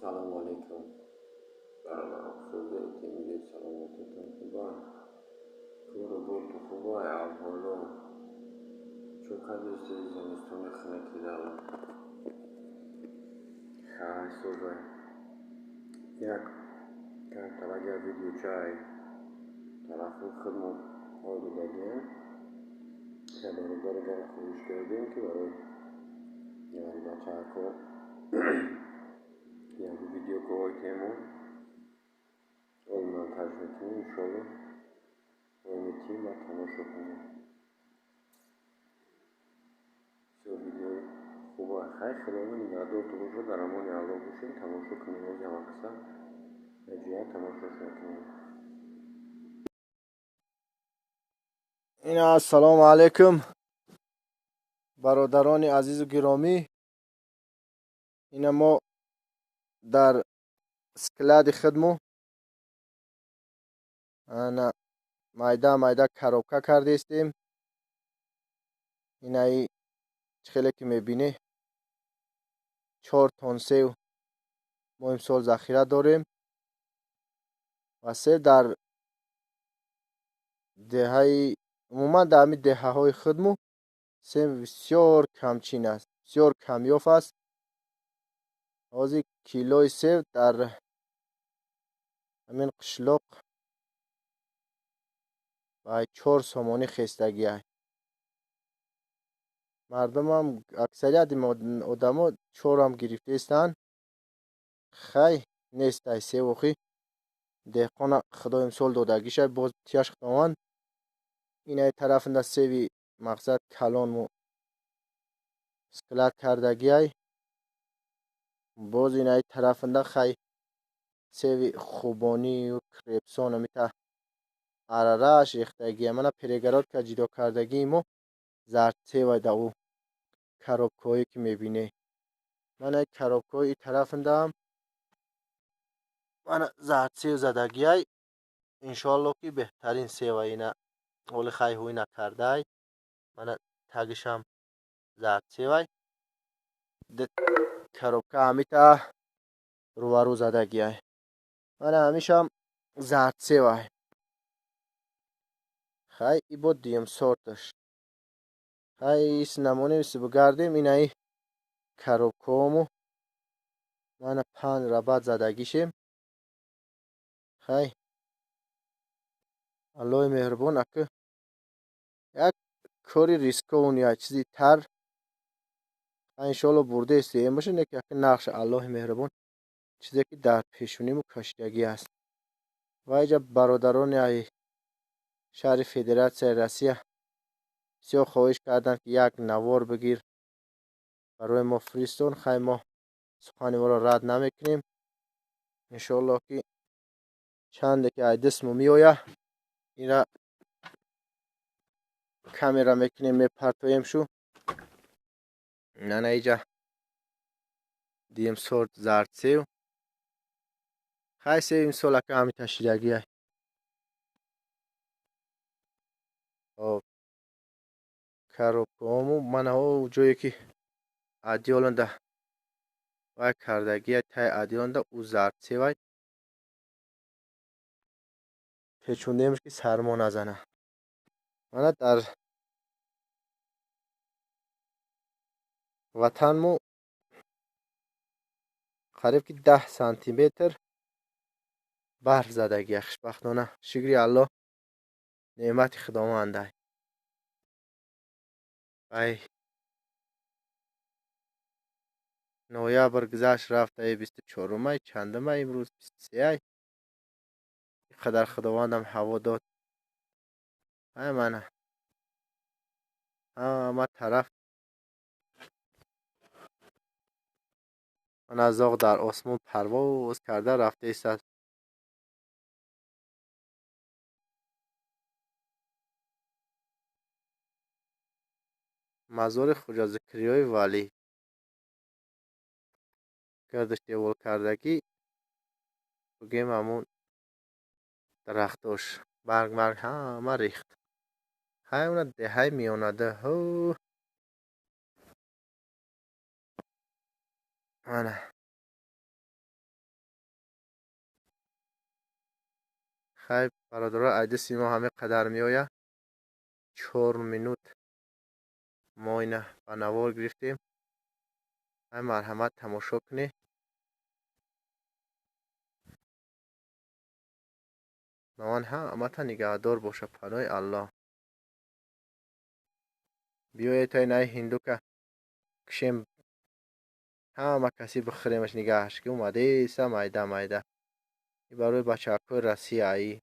سلام علیکم. برادر افسرده که میگه سلامتتون خوبه. کور و بود تو خوبه احوالا چقدر زمستون خنکی دارم. خیلی صبح یک طرح ویدیو چای طرف خدمت آدو دادیم که برای خوش کردیم که برای بچه ها یک ویدیو که تیمون اون منتج میکنیم انشالله میتیم و تماشا کنیم. ویدیوی خوبه خیلی خداوند نگهدار تو باشه، در امان الله باشین. تماشا کنیم و جمع قسم نجیه تماشاش نکنیم. اینا السلام علیکم برادران عزیز و گرامی. اینا ما در سکلاد خدمو انا مایده کاروبکا کرده استیم. اینا ای خیلی که میبینی 4 تن سیو ما امسال ذخیره داریم و سیو در دهه عموما در همین دهه های خدمو سیو بسیار کمچین است، بسیار کمیاب است. از کیلوی سیو در همین قشلاق و 4 سامانی خستگی است. مردم هم اکثریت آدما 4 هم گرفته استن. خی نیست ای سیوخی دهقان خدا امسال دادگیش باز تیاش خداوند. این ای طرف دا سیوی مقصد کلان مو سکلت کردگی ای باز این ای طرف دا خی سیوی خوبانی و کریپسان میتا عرارش ریختگی من پریگرات که جدا کردگی مو زرد سیوی دا او کروبکایی که میبینی. من ای کروبکایی طرف دا هم من زرد سیو زدگی ای انشالله که بهترین سیو اینا ولی خی هوی نکرده ای. من تگشم زرد سیو ای ده کروبکا همیتا رو زدگی ای. من همیشم زرد سیو ای خی ای بود دیم سورتش خی ایس نمونه سی بگردیم این ای کروبکامو من 5 ربط زدگیشیم. خی الله مهربان اکه یک کاری ریسکون یا چیزی تر انشالله برده استیم باشه نکه نقش الله مهربان چیزی که در پیشونیمو کشیدگی است. و اینجا برادران ای شهر فدراسیون روسیه بسیار خواهش کردن که یک نوار بگیر برای ما فرستون. خیلی ما سخنی ما را رد نمیکنیم انشالله که چند که ای دستمو میآیه این را کامera میکنیم میپرتویم شو. نه اینجا دیم سورت زرد سیو خیلی سیو این سال که همی تشیدگی های کروکامو من ها جایی که عدیالان ده و کردگی های تای عدیالان ده او زرد سیو های پیچوندهمش که سرما نزنه. من در وطن مو قریب که 10 سانتی متر برف زدگی خوشبختانه شکر الله نعمت خداونده. ای نویابر گذشت رفت ای 24 می چندم امروز 23 قدر خداوندم هوا داد. ای من همه طرف من از در آسمان پرواز کرده رفته است. مزار خواجه زکریای ولی گردش دیوال کردگی بگیم همون درختاش برگ همه ریخت. های اون دهی میانده هو من خیلی برادرها عید سیما همه قدر می آید. 4 مینوت ما اینه به نوار گرفتیم. های مرحمت تماشا کنی. نوان همه نگهدار باشه پناه الله. بیایید تا اینه هندو که کشیم همه کسی بخریمش نگهش که اومده ایسا مایده مایده. این برای بچه های رسی ای